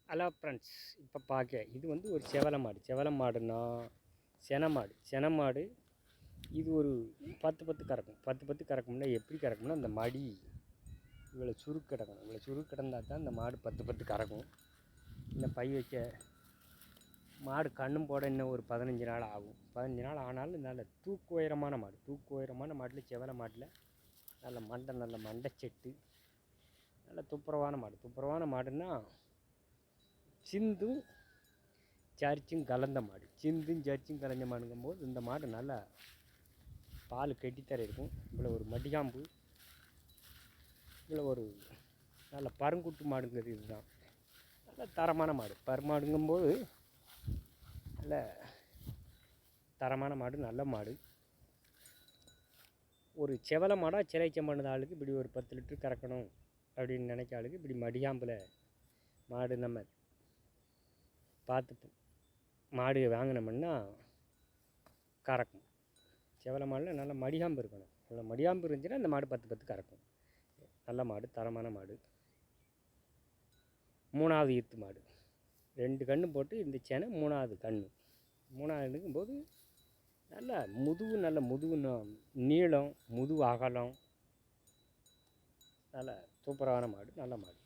Hello friends, இப்போ பார்க்க இது வந்து ஒரு செவலை மாடுன்னா சென மாடு. இது ஒரு 10 கறக்கும். 10 கறக்கும்னா எப்படி கறக்கும்னா, அந்த மடி இவ்வளோ சுருக்கு கிடக்கணும். இவ்வளோ சுருக்கு கிடந்தால் தான் இந்த மாடு 10 கறக்கும். இன்னும் பை வைக்க மாடு கண்ணும் போட இன்னும் ஒரு 15 நாள் ஆகும். 15 நாள் ஆனாலும் நல்ல தூக்கு உயரமான மாட்டில் செவலை மாட்டில் நல்ல மண்டை செட்டு, நல்ல துப்புரவான மாடுன்னா சிந்தும் ஜர்ச்சும் கலந்த மாடு. மாடுங்கும்போது இந்த மாடு நல்லா பால் கெட்டித்தர இருக்கும். இவ்வளோ ஒரு மடிகாம்பு, இவ்வளோ ஒரு நல்ல பருங்குட்டு மாடுங்கிறது இதுதான். நல்ல தரமான மாடு. பருமாடுங்கும்போது நல்ல தரமான மாடு, நல்ல மாடு. ஒரு செவலை மாடாக சிலை செம்பானது ஆளுக்கு இப்படி ஒரு 10 லிட்டர் கறக்கணும் அப்படின்னு நினைக்க ஆளுக்கு இப்படி மடிகாம்பில் மாடு நம்ம பார்த்து மாடு வாங்கினோம்னா கறக்கும். செவலை மாடில் நல்ல மடிகாம்பு இருக்கணும். நல்ல மடிகாம்பு இருந்துச்சுன்னா இந்த மாடு 10 கறக்கும். நல்ல மாடு, தரமான மாடு. 3வது ஈத்து மாடு. 2 கன்று போட்டு இந்த சேனை 3வது கன்று. 3வது நல்ல முதுகு நீளம், முதுகு அகலம், நல்ல சூப்பரான மாடு, நல்ல மாடு.